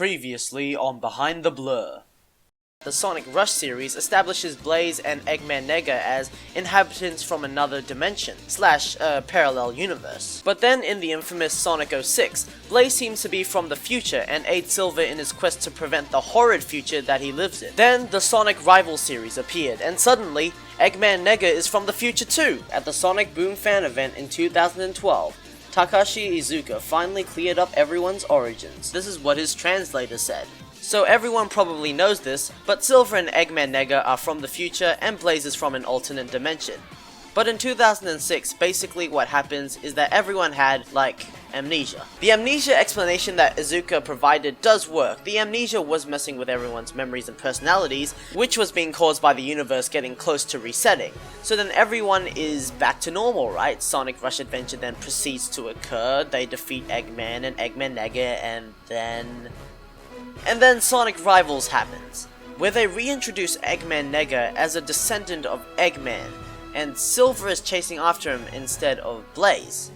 Previously on Behind the Blur. The Sonic Rush series establishes Blaze and Eggman Nega as inhabitants from another dimension / parallel universe. But then in the infamous Sonic 06, Blaze seems to be from the future and aids Silver in his quest to prevent the horrid future that he lives in. Then the Sonic Rival series appeared, and suddenly Eggman Nega is from the future too. At the Sonic Boom fan event in 2012, Takashi Iizuka finally cleared up everyone's origins. This is what his translator said. So everyone probably knows this, but Silver and Eggman Nega are from the future and Blaze is from an alternate dimension. But in 2006, basically what happens is that everyone had, like, amnesia. The amnesia explanation that Iizuka provided does work. The amnesia was messing with everyone's memories and personalities, which was being caused by the universe getting close to resetting. So then everyone is back to normal, right? Sonic Rush Adventure then proceeds to occur, they defeat Eggman and Eggman Nega, and then Sonic Rivals happens, where they reintroduce Eggman Nega as a descendant of Eggman, and Silver is chasing after him instead of Blaze.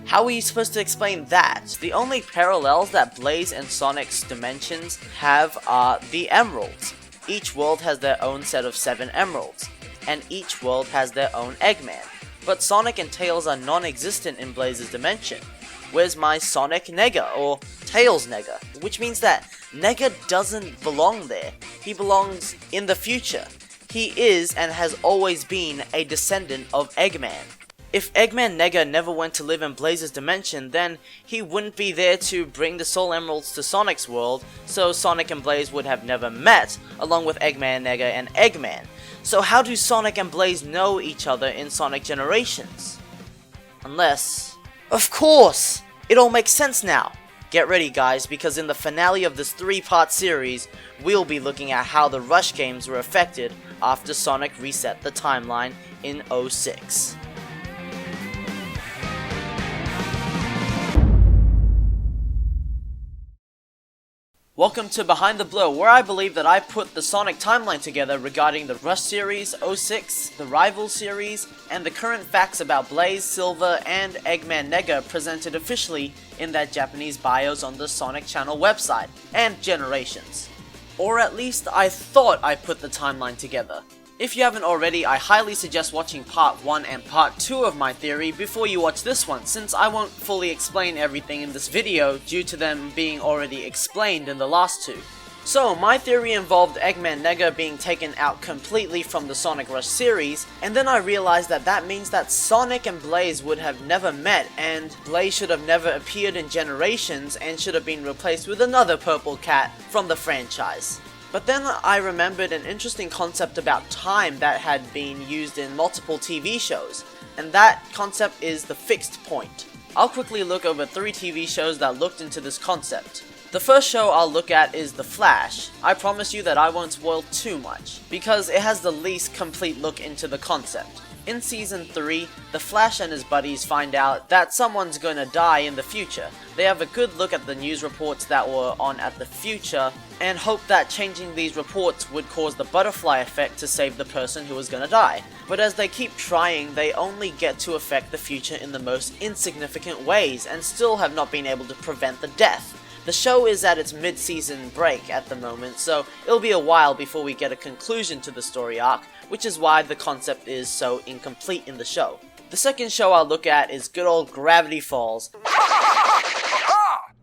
How are you supposed to explain that? The only parallels that Blaze and Sonic's dimensions have are the emeralds. Each world has their own set of 7 emeralds, and each world has their own Eggman. But Sonic and Tails are non-existent in Blaze's dimension. Where's my Sonic Nega, or Tails Nega? Which means that Nega doesn't belong there. He belongs in the future. He is and has always been a descendant of Eggman. If Eggman Nega never went to live in Blaze's dimension, then he wouldn't be there to bring the Soul Emeralds to Sonic's world, so Sonic and Blaze would have never met, along with Eggman Nega and Eggman. So how do Sonic and Blaze know each other in Sonic Generations? Unless... Of course! It all makes sense now! Get ready guys, because in the finale of this 3-part series, we'll be looking at how the Rush games were affected after Sonic reset the timeline in 06. Welcome to Behind the Blur, where I believe that I put the Sonic timeline together regarding the Rush series, 06, the Rival series, and the current facts about Blaze, Silver, and Eggman Nega presented officially in that Japanese bios on the Sonic Channel website, and Generations. Or at least I thought I put the timeline together. If you haven't already, I highly suggest watching part 1 and part 2 of my theory before you watch this one, since I won't fully explain everything in this video due to them being already explained in the last 2. So, my theory involved Eggman Nega being taken out completely from the Sonic Rush series, and then I realized that that means that Sonic and Blaze would have never met, and Blaze should have never appeared in Generations and should have been replaced with another purple cat from the franchise. But then I remembered an interesting concept about time that had been used in multiple TV shows, and that concept is the fixed point. I'll quickly look over 3 TV shows that looked into this concept. The first show I'll look at is The Flash. I promise you that I won't spoil too much, because it has the least complete look into the concept. In Season 3, the Flash and his buddies find out that someone's gonna die in the future. They have a good look at the news reports that were on at the future, and hope that changing these reports would cause the butterfly effect to save the person who was gonna die. But as they keep trying, they only get to affect the future in the most insignificant ways, and still have not been able to prevent the death. The show is at its mid-season break at the moment, so it'll be a while before we get a conclusion to the story arc, which is why the concept is so incomplete in the show. The second show I'll look at is good old Gravity Falls.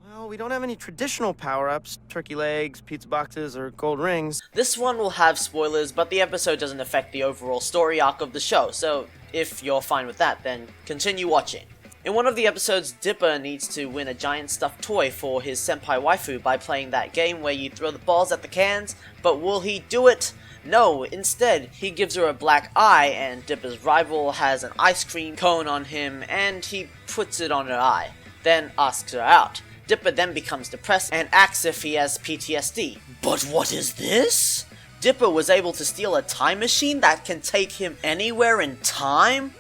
Well, we don't have any traditional power-ups, turkey legs, pizza boxes, or gold rings. This one will have spoilers, but the episode doesn't affect the overall story arc of the show, so if you're fine with that, then continue watching. In one of the episodes, Dipper needs to win a giant stuffed toy for his senpai waifu by playing that game where you throw the balls at the cans, but will he do it? No, instead, he gives her a black eye, and Dipper's rival has an ice cream cone on him, and he puts it on her eye, then asks her out. Dipper then becomes depressed and acts if he has PTSD. But what is this? Dipper was able to steal a time machine that can take him anywhere in time?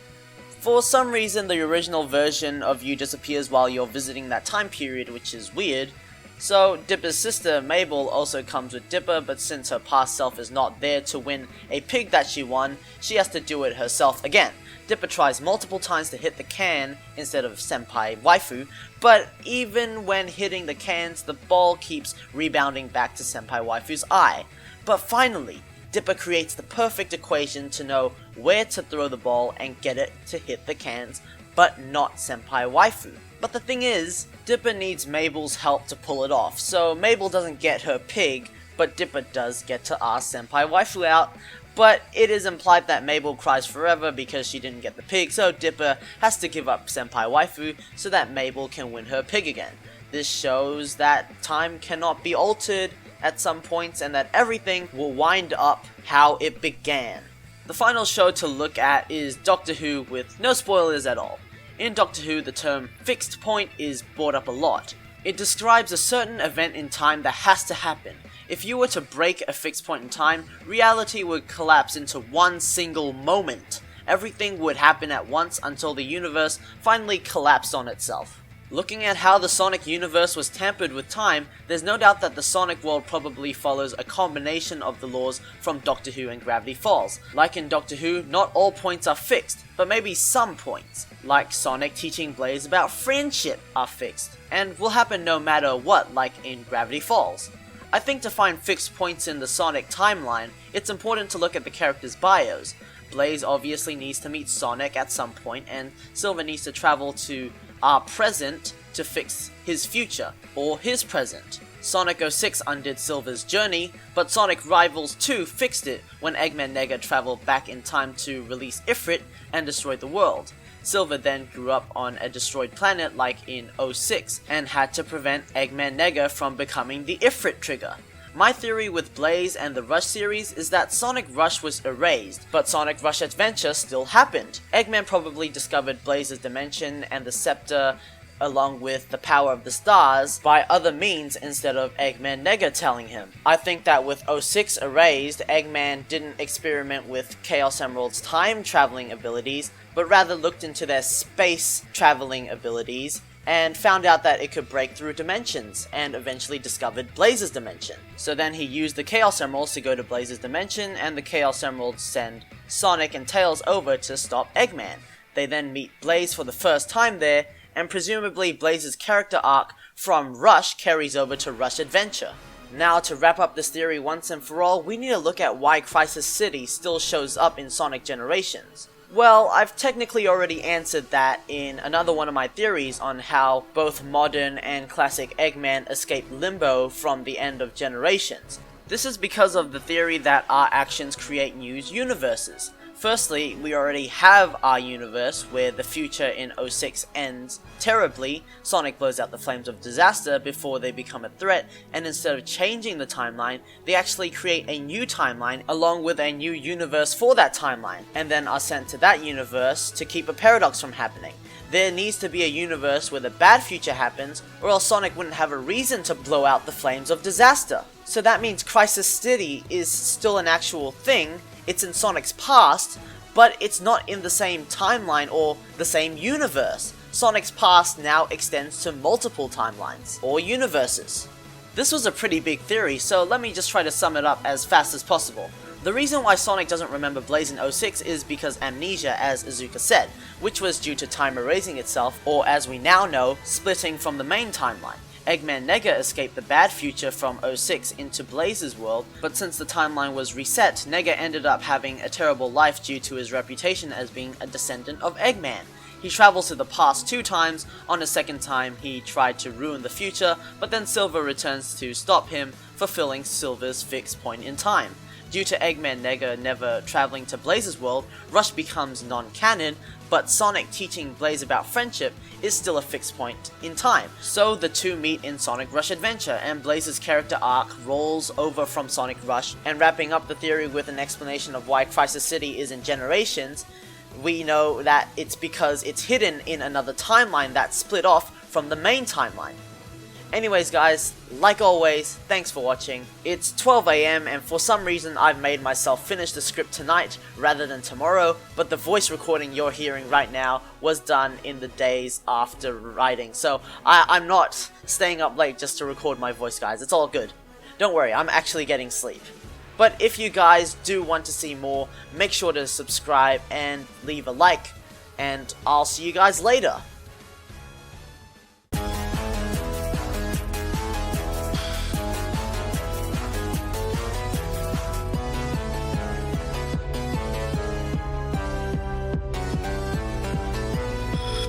For some reason, the original version of you disappears while you're visiting that time period, which is weird. So Dipper's sister Mabel also comes with Dipper, but since her past self is not there to win a pig that she won, she has to do it herself again. Dipper tries multiple times to hit the can instead of Senpai Waifu, but even when hitting the cans, the ball keeps rebounding back to Senpai Waifu's eye. But finally, Dipper creates the perfect equation to know where to throw the ball and get it to hit the cans, but not Senpai Waifu. But the thing is, Dipper needs Mabel's help to pull it off, so Mabel doesn't get her pig, but Dipper does get to ask Senpai Waifu out. But it is implied that Mabel cries forever because she didn't get the pig, so Dipper has to give up Senpai Waifu so that Mabel can win her pig again. This shows that time cannot be altered at some points and that everything will wind up how it began. The final show to look at is Doctor Who with no spoilers at all. In Doctor Who, the term fixed point is brought up a lot. It describes a certain event in time that has to happen. If you were to break a fixed point in time, reality would collapse into one single moment. Everything would happen at once until the universe finally collapsed on itself. Looking at how the Sonic universe was tampered with time, there's no doubt that the Sonic world probably follows a combination of the laws from Doctor Who and Gravity Falls. Like in Doctor Who, not all points are fixed, but maybe some points, like Sonic teaching Blaze about friendship, are fixed, and will happen no matter what, like in Gravity Falls. I think to find fixed points in the Sonic timeline, it's important to look at the characters' bios. Blaze obviously needs to meet Sonic at some point, and Silver needs to travel to our present to fix his future, or his present. Sonic 06 undid Silver's journey, but Sonic Rivals 2 fixed it when Eggman Nega traveled back in time to release Ifrit and destroy the world. Silver then grew up on a destroyed planet like in 06, and had to prevent Eggman Nega from becoming the Ifrit trigger. My theory with Blaze and the Rush series is that Sonic Rush was erased, but Sonic Rush Adventure still happened. Eggman probably discovered Blaze's dimension and the scepter along with the power of the stars by other means instead of Eggman Nega telling him. I think that with 06 erased, Eggman didn't experiment with Chaos Emerald's time traveling abilities, but rather looked into their space traveling abilities and found out that it could break through dimensions, and eventually discovered Blaze's dimension. So then he used the Chaos Emeralds to go to Blaze's dimension, and the Chaos Emeralds send Sonic and Tails over to stop Eggman. They then meet Blaze for the first time there, and presumably Blaze's character arc from Rush carries over to Rush Adventure. Now, to wrap up this theory once and for all, we need to look at why Crisis City still shows up in Sonic Generations. Well, I've technically already answered that in another one of my theories on how both modern and classic Eggman escape Limbo from the end of Generations. This is because of the theory that our actions create new universes. Firstly, we already have our universe where the future in 06 ends terribly, Sonic blows out the flames of disaster before they become a threat, and instead of changing the timeline, they actually create a new timeline along with a new universe for that timeline, and then are sent to that universe to keep a paradox from happening. There needs to be a universe where the bad future happens, or else Sonic wouldn't have a reason to blow out the flames of disaster. So that means Crisis City is still an actual thing. It's in Sonic's past, but it's not in the same timeline or the same universe. Sonic's past now extends to multiple timelines, or universes. This was a pretty big theory, so let me just try to sum it up as fast as possible. The reason why Sonic doesn't remember Blaze in 06 is because amnesia, as Izuka said, which was due to time erasing itself, or as we now know, splitting from the main timeline. Eggman Nega escaped the bad future from 06 into Blaze's world, but since the timeline was reset, Nega ended up having a terrible life due to his reputation as being a descendant of Eggman. He travels to the past 2 times, on a second time he tried to ruin the future, but then Silver returns to stop him, fulfilling Silver's fixed point in time. Due to Eggman Nega never traveling to Blaze's world, Rush becomes non-canon, but Sonic teaching Blaze about friendship is still a fixed point in time. So the two meet in Sonic Rush Adventure, and Blaze's character arc rolls over from Sonic Rush, and wrapping up the theory with an explanation of why Crisis City is in Generations, we know that it's because it's hidden in another timeline that split off from the main timeline. Anyways guys, like always, thanks for watching. It's 12 AM and for some reason I've made myself finish the script tonight rather than tomorrow, but the voice recording you're hearing right now was done in the days after writing, so I'm not staying up late just to record my voice, guys. It's all good. Don't worry, I'm actually getting sleep. But if you guys do want to see more, make sure to subscribe and leave a like, and I'll see you guys later.